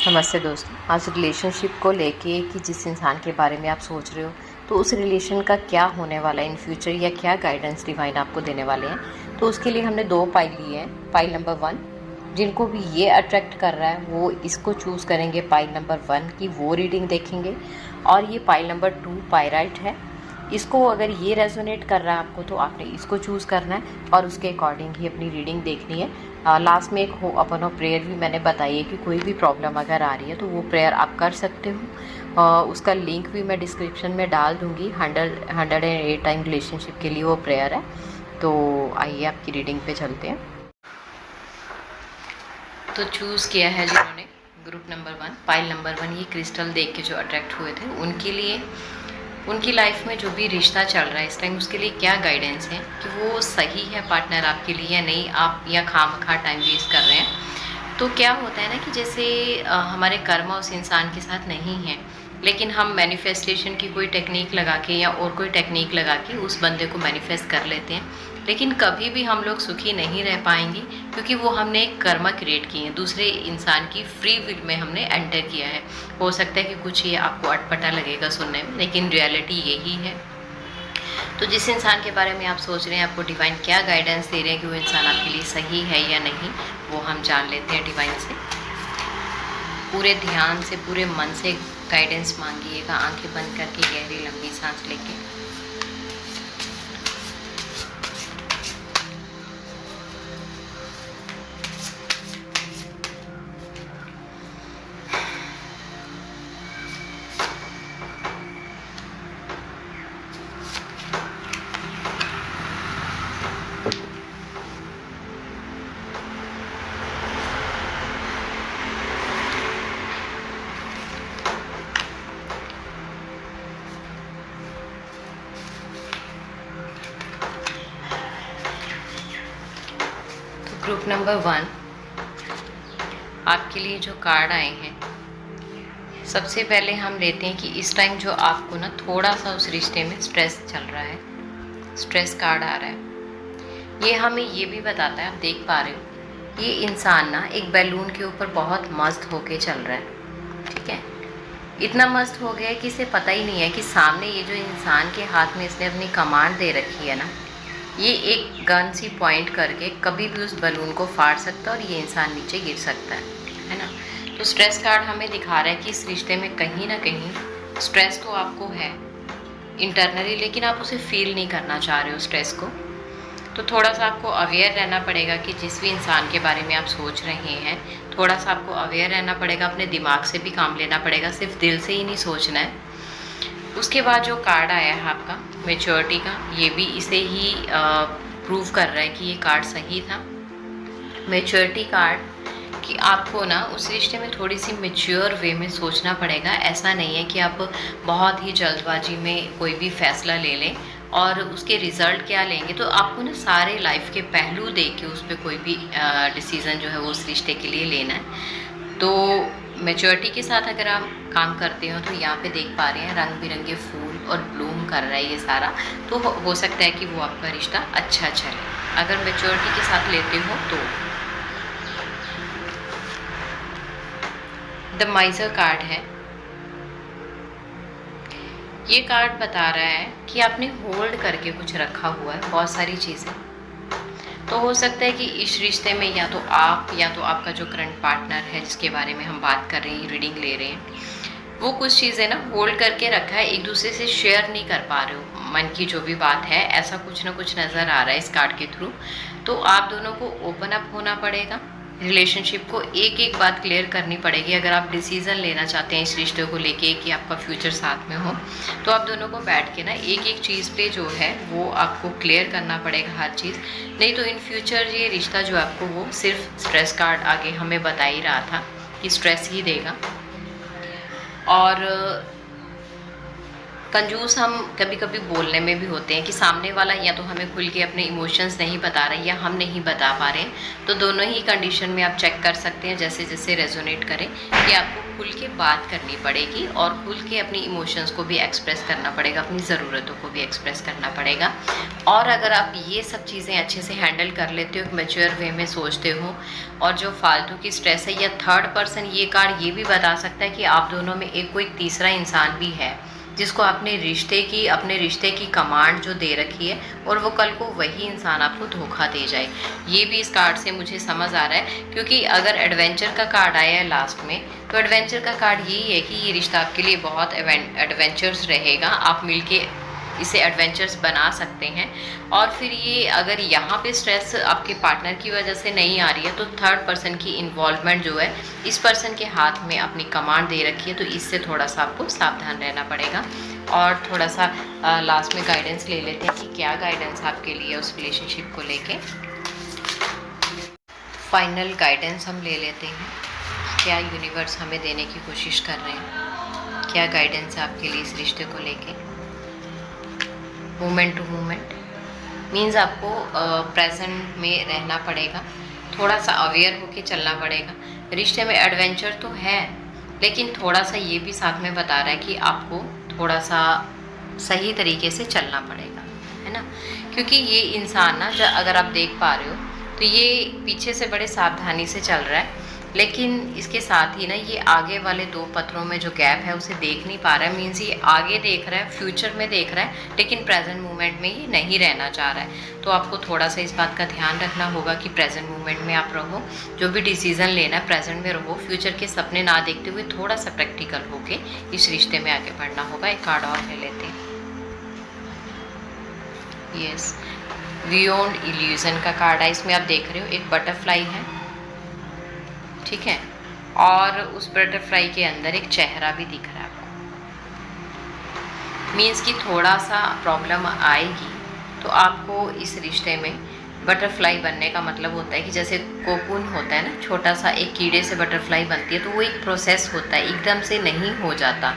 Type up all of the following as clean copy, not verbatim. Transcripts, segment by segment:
नमस्ते दोस्तों। आज रिलेशनशिप को लेके कि जिस इंसान के बारे में आप सोच रहे हो तो उस रिलेशन का क्या होने वाला है इन फ्यूचर या क्या गाइडेंस डिवाइन आपको देने वाले हैं। तो उसके लिए हमने 2 पाइल लिए हैं। पाइल नंबर 1 जिनको भी ये अट्रैक्ट कर रहा है वो इसको चूज़ करेंगे। पाइल नंबर 1 की वो रीडिंग देखेंगे। और ये पाइल नंबर 2 पायराइट है। इसको अगर ये रेजोनेट कर रहा है आपको तो आपने इसको चूज़ करना है और उसके अकॉर्डिंग ही अपनी रीडिंग देखनी है। लास्ट में एक हो अपन प्रेयर भी मैंने बताई है कि कोई भी प्रॉब्लम अगर आ रही है तो वो प्रेयर आप कर सकते हो। उसका लिंक भी मैं डिस्क्रिप्शन में डाल दूँगी। 108 टाइम रिलेशनशिप के लिए वो प्रेयर है। तो आइए आपकी रीडिंग पे चलते हैं। तो चूज़ किया है जिन्होंने ग्रुप नंबर 1 पाइल नंबर 1 ये क्रिस्टल देख के जो अट्रैक्ट हुए थे उनके लिए उनकी लाइफ में जो भी रिश्ता चल रहा है इस टाइम उसके लिए क्या गाइडेंस है कि वो सही है पार्टनर आपके लिए या नहीं, आप या खामखा टाइम वेस्ट कर रहे हैं। तो क्या होता है ना कि जैसे हमारे कर्म उस इंसान के साथ नहीं है लेकिन हम मैनिफेस्टेशन की कोई टेक्निक लगा के या और कोई टेक्निक लगा के उस बंदे को मैनिफेस्ट कर लेते हैं, लेकिन कभी भी हम लोग सुखी नहीं रह पाएंगे क्योंकि वो हमने एक कर्मा क्रिएट किए हैं, दूसरे इंसान की फ्री विल में हमने एंटर किया है। हो सकता है कि कुछ ये आपको अटपटा लगेगा सुनने में, लेकिन रियलिटी यही है। तो जिस इंसान के बारे में आप सोच रहे हैं आपको डिवाइन क्या गाइडेंस दे रहे हैं कि वो इंसान आपके लिए सही है या नहीं, वो हम जान लेते हैं डिवाइन से। पूरे ध्यान से पूरे मन से गाइडेंस मांगिएगा, आंखें बंद करके गहरी लंबी सांस लेके। ग्रुप नंबर 1 आपके लिए जो कार्ड आए हैं, सबसे पहले हम लेते हैं कि इस टाइम जो आपको ना थोड़ा सा उस रिश्ते में स्ट्रेस चल रहा है, स्ट्रेस कार्ड आ रहा है। ये हमें ये भी बताता है, आप देख पा रहे हो ये इंसान ना एक बैलून के ऊपर बहुत मस्त होके चल रहा है। ठीक है, इतना मस्त हो गया है कि इसे पता ही नहीं है कि सामने ये जो इंसान के हाथ में इसने अपनी कमांड दे रखी है ना, ये एक गन सी पॉइंट करके कभी भी उस बलून को फाड़ सकता है और ये इंसान नीचे गिर सकता है ना। तो स्ट्रेस कार्ड हमें दिखा रहा है कि इस रिश्ते में कहीं ना कहीं स्ट्रेस तो आपको है इंटरनली, लेकिन आप उसे फील नहीं करना चाह रहे हो स्ट्रेस को। तो थोड़ा सा आपको अवेयर रहना पड़ेगा कि जिस भी इंसान के बारे में आप सोच रहे हैं, थोड़ा सा आपको अवेयर रहना पड़ेगा, अपने दिमाग से भी काम लेना पड़ेगा, सिर्फ दिल से ही नहीं सोचना है। उसके बाद जो कार्ड आया है आपका मैच्योरिटी का, ये भी इसे ही प्रूव कर रहा है कि ये कार्ड सही था। मैच्योरिटी कार्ड कि आपको ना उस रिश्ते में थोड़ी सी मैच्योर वे में सोचना पड़ेगा। ऐसा नहीं है कि आप बहुत ही जल्दबाजी में कोई भी फैसला ले लें और उसके रिज़ल्ट क्या लेंगे। तो आपको ना सारे लाइफ के पहलू देख के उस पर कोई भी डिसीज़न जो है वो उस रिश्ते के लिए लेना है। तो मैच्योरिटी के साथ अगर आप काम करते हो तो यहाँ पे देख पा रहे हैं रंग बिरंगे फूल और ब्लूम कर रहा है ये सारा। तो हो सकता है कि वो आपका रिश्ता अच्छा चले अगर मैच्योरिटी के साथ लेते हो तो। द माइजर कार्ड है, ये कार्ड बता रहा है कि आपने होल्ड करके कुछ रखा हुआ है, बहुत सारी चीज़ें। तो हो सकता है कि इस रिश्ते में या तो आप या तो आपका जो करंट पार्टनर है जिसके बारे में हम बात कर रहे हैं, रीडिंग ले रहे हैं, वो कुछ चीज़ें ना होल्ड करके रखा है, एक दूसरे से शेयर नहीं कर पा रहे हो मन की जो भी बात है। ऐसा कुछ ना कुछ नज़र आ रहा है इस कार्ड के थ्रू। तो आप दोनों को ओपन अप होना पड़ेगा, रिलेशनशिप को एक एक बात क्लियर करनी पड़ेगी। अगर आप डिसीज़न लेना चाहते हैं इस रिश्ते को लेके कि आपका फ्यूचर साथ में हो, तो आप दोनों को बैठ के ना एक एक चीज़ पे जो है वो आपको क्लियर करना पड़ेगा हर चीज़। नहीं तो इन फ्यूचर ये रिश्ता जो आपको वो सिर्फ स्ट्रेस कार्ड आगे हमें बता ही रहा था कि स्ट्रेस ही देगा। और कंजूस हम कभी कभी बोलने में भी होते हैं कि सामने वाला या तो हमें खुल के अपने इमोशंस नहीं बता रहे या हम नहीं बता पा रहे हैं। तो दोनों ही कंडीशन में आप चेक कर सकते हैं, जैसे जैसे रेजोनेट करें कि आपको खुल के बात करनी पड़ेगी और खुल के अपनी इमोशंस को भी एक्सप्रेस करना पड़ेगा, अपनी ज़रूरतों को भी एक्सप्रेस करना पड़ेगा। और अगर आप ये सब चीज़ें अच्छे से हैंडल कर लेते हो, एक मैच्योर वे में सोचते हो, और जो फालतू की स्ट्रेस है, या थर्ड पर्सन ये कार्ड ये भी बता सकता है कि आप दोनों में एक कोई तीसरा इंसान भी है जिसको अपने रिश्ते की कमांड जो दे रखी है, और वो कल को वही इंसान आपको धोखा दे जाए। ये भी इस कार्ड से मुझे समझ आ रहा है, क्योंकि अगर एडवेंचर का कार्ड आया है लास्ट में, तो एडवेंचर का कार्ड यही है कि ये रिश्ता आपके लिए बहुत एडवेंचर्स रहेगा, आप मिलके इसे एडवेंचर्स बना सकते हैं। और फिर ये अगर यहाँ पे स्ट्रेस आपके पार्टनर की वजह से नहीं आ रही है, तो थर्ड पर्सन की इन्वॉल्वमेंट जो है, इस पर्सन के हाथ में अपनी कमांड दे रखी है, तो इससे थोड़ा सा आपको सावधान रहना पड़ेगा। और थोड़ा सा लास्ट में गाइडेंस ले लेते हैं कि क्या गाइडेंस आपके लिए उस रिलेशनशिप को लेके। फाइनल गाइडेंस हम ले लेते हैं, क्या यूनिवर्स हमें देने की कोशिश कर रहे हैं, क्या गाइडेंस है आपके लिए इस रिश्ते को लेके। मोमेंट टू मोमेंट मीन्स आपको प्रेजेंट में रहना पड़ेगा, थोड़ा सा अवेयर होके चलना पड़ेगा। रिश्ते में एडवेंचर तो है, लेकिन थोड़ा सा ये भी साथ में बता रहा है कि आपको थोड़ा सा सही तरीके से चलना पड़ेगा, है ना। क्योंकि ये इंसान ना, जब अगर आप देख पा रहे हो, तो ये पीछे से बड़े सावधानी से चल रहा है, लेकिन इसके साथ ही ना ये आगे वाले दो पत्रों में जो गैप है उसे देख नहीं पा रहा है। मीन्स ये आगे देख रहा है, फ्यूचर में देख रहा है, लेकिन प्रेजेंट मोमेंट में ये नहीं रहना चाह रहा है। तो आपको थोड़ा सा इस बात का ध्यान रखना होगा कि प्रेजेंट मोमेंट में आप रहो, जो भी डिसीज़न लेना है प्रेजेंट में रहो, फ्यूचर के सपने ना देखते हुए थोड़ा सा प्रैक्टिकल होके इस रिश्ते में आगे बढ़ना होगा। एक कार्ड और ले लेते हैं। यस, बियॉन्ड इल्यूजन का कार्ड है। इसमें आप देख रहे हो एक बटरफ्लाई है, ठीक है, और उस बटरफ्लाई के अंदर एक चेहरा भी दिख रहा है आपको। मीन्स कि थोड़ा सा प्रॉब्लम आएगी, तो आपको इस रिश्ते में बटरफ्लाई बनने का मतलब होता है कि जैसे कोकून होता है ना, छोटा सा एक कीड़े से बटरफ्लाई बनती है, तो वो एक प्रोसेस होता है, एकदम से नहीं हो जाता।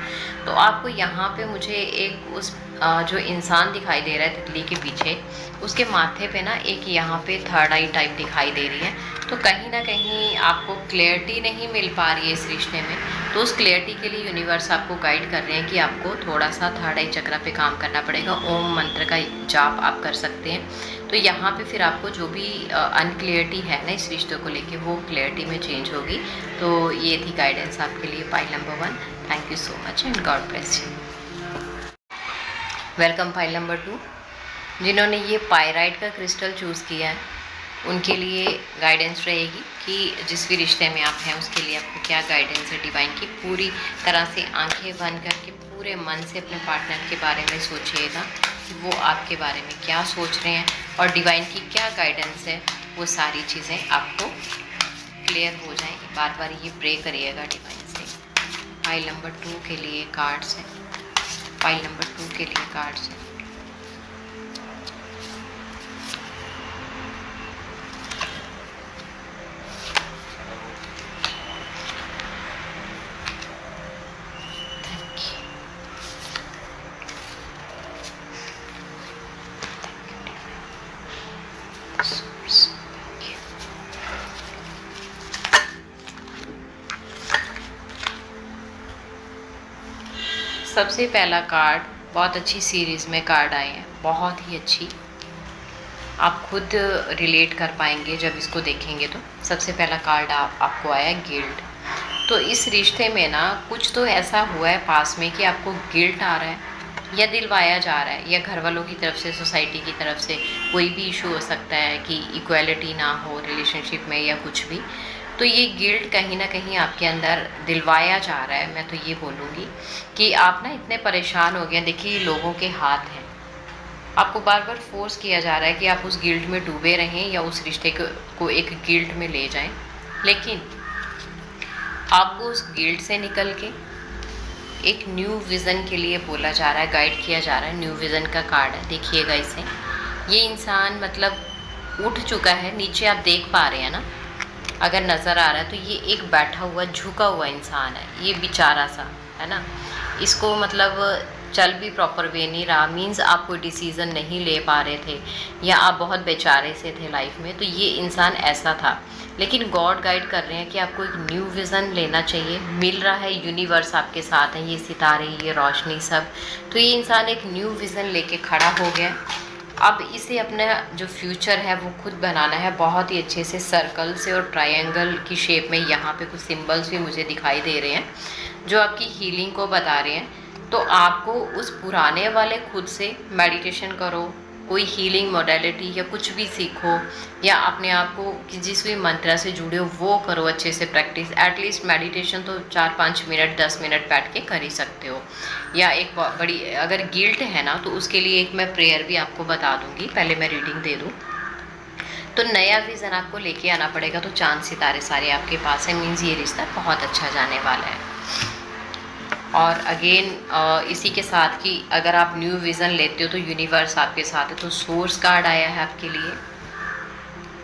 तो आपको यहाँ पे मुझे एक उस जो इंसान दिखाई दे रहा है तितली के पीछे, उसके माथे पे ना एक यहाँ पे थर्ड आई टाइप दिखाई दे रही है। तो कहीं ना कहीं आपको क्लैरिटी नहीं मिल पा रही है इस रिश्ते में, तो उस क्लैरिटी के लिए यूनिवर्स आपको गाइड कर रहे हैं कि आपको थोड़ा सा थर्ड आई चक्र पे काम करना पड़ेगा। ओम मंत्र का जाप आप कर सकते हैं। तो यहाँ पे फिर आपको जो भी अनक्लियरिटी है ना इस रिश्ते को लेके, वो क्लैरिटी में चेंज होगी। तो ये थी गाइडेंस आपके लिए pile number 1। Thank you so much and God bless you. Welcome pile number 2। जिन्होंने ये पायराइट का क्रिस्टल चूज़ किया है, उनके लिए गाइडेंस रहेगी कि जिस भी रिश्ते में आप हैं उसके लिए आपको क्या गाइडेंस है डिवाइन की। पूरी तरह से आंखें बंद करके पूरे मन से अपने पार्टनर के बारे में सोचिएगा कि वो आपके बारे में क्या सोच रहे हैं और डिवाइन की क्या गाइडेंस है, वो सारी चीज़ें आपको क्लियर हो जाएंगी। बार बार ये प्रे करिएगा डिवाइन से। फाइल नंबर 2 के लिए कार्ड्स हैं, फाइल नंबर 2 के लिए कार्ड्स हैं। सबसे पहला कार्ड, बहुत अच्छी सीरीज़ में कार्ड आए हैं, बहुत ही अच्छी, आप खुद रिलेट कर पाएंगे जब इसको देखेंगे। तो सबसे पहला कार्ड आपको आया गिल्ट। तो इस रिश्ते में ना कुछ तो ऐसा हुआ है पास में कि आपको गिल्ट आ रहा है या दिलवाया जा रहा है, या घर वालों की तरफ से, सोसाइटी की तरफ से कोई भी इशू हो सकता है कि इक्वालिटी ना हो रिलेशनशिप में या कुछ भी। तो ये गिल्ट कहीं ना कहीं आपके अंदर दिलवाया जा रहा है। मैं तो ये बोलूँगी कि आप ना इतने परेशान हो गए। देखिए लोगों के हाथ हैं, आपको बार बार फोर्स किया जा रहा है कि आप उस गिल्ट में डूबे रहें या उस रिश्ते को एक गिल्ट में ले जाएं, लेकिन आपको उस गिल्ट से निकल के एक न्यू विज़न के लिए बोला जा रहा है, गाइड किया जा रहा है। न्यू विज़न का कार्ड है, देखिएगा इसे। ये इंसान मतलब उठ चुका है, नीचे आप देख पा रहे हैं ना, अगर नज़र आ रहा है तो ये एक बैठा हुआ झुका हुआ इंसान है, ये बेचारा सा, है ना। इसको मतलब चल भी प्रॉपर वे नहीं रहा, मीन्स आप कोई डिसीज़न नहीं ले पा रहे थे या आप बहुत बेचारे से थे लाइफ में, तो ये इंसान ऐसा था। लेकिन गॉड गाइड कर रहे हैं कि आपको एक न्यू विज़न लेना चाहिए, मिल रहा है, यूनिवर्स आपके साथ है, ये सितारे, ये रोशनी सब। तो ये इंसान एक न्यू विज़न लेके खड़ा हो गया। अब इसे अपना जो फ्यूचर है वो खुद बनाना है बहुत ही अच्छे से, सर्कल से और ट्रायंगल की शेप में। यहाँ पे कुछ सिंबल्स भी मुझे दिखाई दे रहे हैं जो आपकी हीलिंग को बता रहे हैं। तो आपको उस पुराने वाले खुद से मेडिटेशन करो, कोई हीलिंग मोडेलिटी या कुछ भी सीखो, या अपने आप को कि जिस भी मंत्र से जुड़े हो वो करो अच्छे से प्रैक्टिस। एटलीस्ट मेडिटेशन तो 4-5 मिनट 10 मिनट बैठ के कर ही सकते हो। या एक बड़ी अगर गिल्ट है ना, तो उसके लिए एक मैं प्रेयर भी आपको बता दूंगी, पहले मैं रीडिंग दे दूँ। तो नया विज़न आपको लेके आना पड़ेगा। तो चांद सितारे सारे आपके पास है, मीन्स ये रिश्ता बहुत अच्छा जाने वाला है। और अगेन इसी के साथ कि अगर आप न्यू विज़न लेते हो तो यूनिवर्स आपके साथ है। तो सोर्स कार्ड आया है आपके लिए,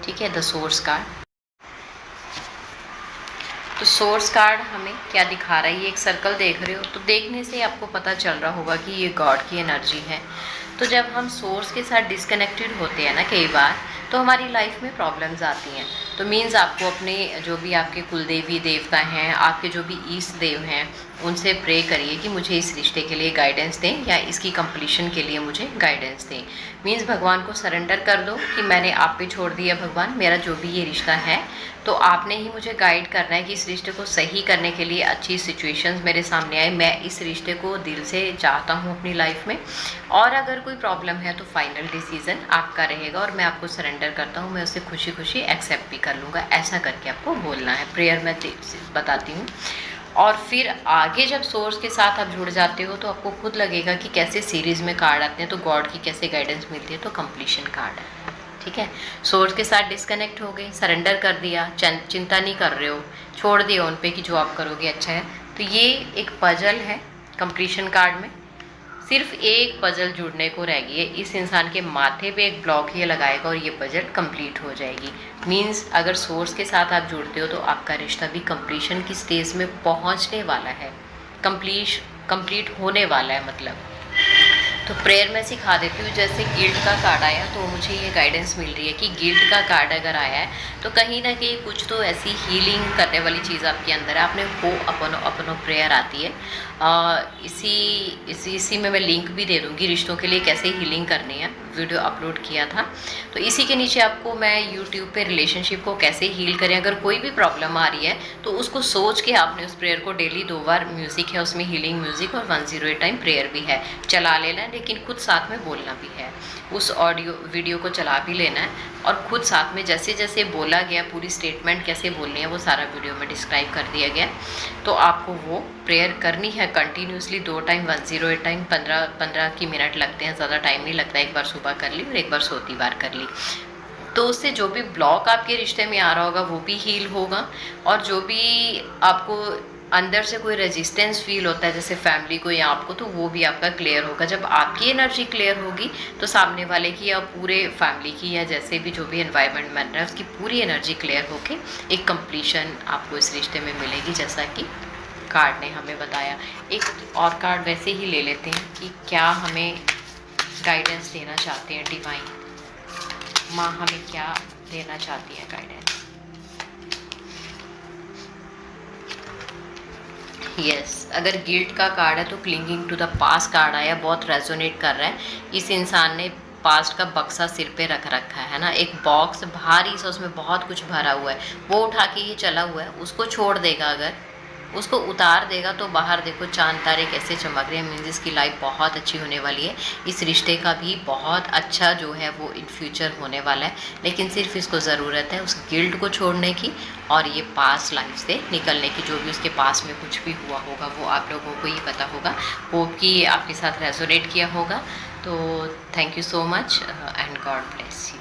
ठीक है, द सोर्स कार्ड। तो सोर्स कार्ड हमें क्या दिखा रहा है, ये एक सर्कल देख रहे हो, तो देखने से आपको पता चल रहा होगा कि ये गॉड की एनर्जी है। तो जब हम सोर्स के साथ डिस्कनेक्टेड होते हैं ना कई बार, तो हमारी लाइफ में प्रॉब्लम्स आती हैं। तो मीन्स आपको अपने जो भी आपके कुलदेवी देवता हैं, आपके जो भी ईष्ट देव हैं, उनसे प्रे करिए कि मुझे इस रिश्ते के लिए गाइडेंस दें या इसकी कंप्लीशन के लिए मुझे गाइडेंस दें। मीन्स भगवान को सरेंडर कर दो कि मैंने आप पे छोड़ दिया भगवान, मेरा जो भी ये रिश्ता है तो आपने ही मुझे गाइड करना है कि इस रिश्ते को सही करने के लिए अच्छी सिचुएशंस मेरे सामने आए। मैं इस रिश्ते को दिल से चाहता हूँ अपनी लाइफ में, और अगर कोई प्रॉब्लम है तो फाइनल डिसीज़न आपका रहेगा और मैं आपको सरेंडर करता हूँ, मैं उसे खुशी खुशी एक्सेप्ट भी कर लूँगा। ऐसा करके आपको बोलना है। प्रेयर मैं बताती हूँ। और फिर आगे जब सोर्स के साथ आप जुड़ जाते हो तो आपको खुद लगेगा कि कैसे सीरीज़ में कार्ड आते हैं, तो गॉड की कैसे गाइडेंस मिलती है। तो कंप्लीशन कार्ड है, ठीक है। सोर्स के साथ डिस्कनेक्ट हो गए, सरेंडर कर दिया, चिंता नहीं कर रहे हो, छोड़ दिया उन पे कि जो आप करोगे अच्छा है। तो ये एक पजल है कंप्लीशन कार्ड में, सिर्फ एक पजल जुड़ने को रह गई है। इस इंसान के माथे पे एक ब्लॉक ये लगाएगा और ये पजल कंप्लीट हो जाएगी। मींस अगर सोर्स के साथ आप जुड़ते हो तो आपका रिश्ता भी कंप्लीशन की स्टेज में पहुंचने वाला है, कंप्लीट होने वाला है मतलब। तो प्रेयर में सिखा देती हूँ। जैसे गिल्ट का कार्ड आया तो मुझे ये गाइडेंस मिल रही है कि गिल्ट का कार्ड अगर आया है तो कहीं ना कहीं कुछ तो ऐसी हीलिंग करने वाली चीज़ आपके अंदर है। आपने हो अपनो प्रेयर आती है। इसी में मैं लिंक भी दे दूँगी रिश्तों के लिए कैसे हीलिंग करनी है, वीडियो अपलोड किया था। तो इसी के नीचे आपको मैं यूट्यूब पे रिलेशनशिप को कैसे हील करें, अगर कोई भी प्रॉब्लम आ रही है तो उसको सोच के आपने उस प्रेयर को डेली 2 बार, म्यूज़िक है उसमें हीलिंग म्यूज़िक और 108 टाइम प्रेयर भी है, चला लेना है। लेकिन खुद साथ में बोलना भी है, उस ऑडियो वीडियो को चला भी लेना है और खुद साथ में जैसे जैसे बोला गया पूरी स्टेटमेंट कैसे बोलनी है वो सारा वीडियो में डिस्क्राइब कर दिया गया। तो आपको वो प्रेयर करनी है कंटिन्यूसली 2 टाइम 108 टाइम। 15 की मिनट लगते हैं, ज़्यादा टाइम नहीं लगता। एक बार सुबह कर ली और एक बार सोती बार कर ली। तो उससे जो भी ब्लॉक आपके रिश्ते में आ रहा होगा वो भी हील होगा, और जो भी आपको अंदर से कोई रेजिस्टेंस फील होता है जैसे फैमिली को या आपको, तो वो भी आपका क्लियर होगा। जब आपकी एनर्जी क्लियर होगी तो सामने वाले की या पूरे फैमिली की या जैसे भी जो भी एनवायरनमेंट बन रहा है उसकी पूरी एनर्जी क्लियर होके एक कंप्लीशन आपको इस रिश्ते में मिलेगी, जैसा कि कार्ड ने हमें बताया। एक और कार्ड वैसे ही ले लेते हैं कि क्या हमें गाइडेंस देना चाहते हैं डिवाइन माँ, हमें क्या देना चाहती है गाइडेंस। यस, अगर गिल्ट का कार्ड है तो clinging to the past card आया, बहुत रेजोनेट कर रहा है। इस इंसान ने पास्ट का बक्सा सिर पे रख रखा है ना, एक बॉक्स भारी सा, उसमें बहुत कुछ भरा हुआ है, वो उठा के ये चला हुआ है। उसको छोड़ देगा, अगर उसको उतार देगा तो बाहर देखो चांद तारे कैसे चमक रहे हैं। मीन्स इसकी लाइफ बहुत अच्छी होने वाली है। इस रिश्ते का भी बहुत अच्छा जो है वो इन फ्यूचर होने वाला है, लेकिन सिर्फ इसको ज़रूरत है उस गिल्ट को छोड़ने की और ये पास्ट लाइफ से निकलने की। जो भी उसके पास में कुछ भी हुआ होगा वो आप लोगों को ही पता होगा, होप कि आपके साथ रेजोनेट किया होगा। तो thank you so much and God bless you.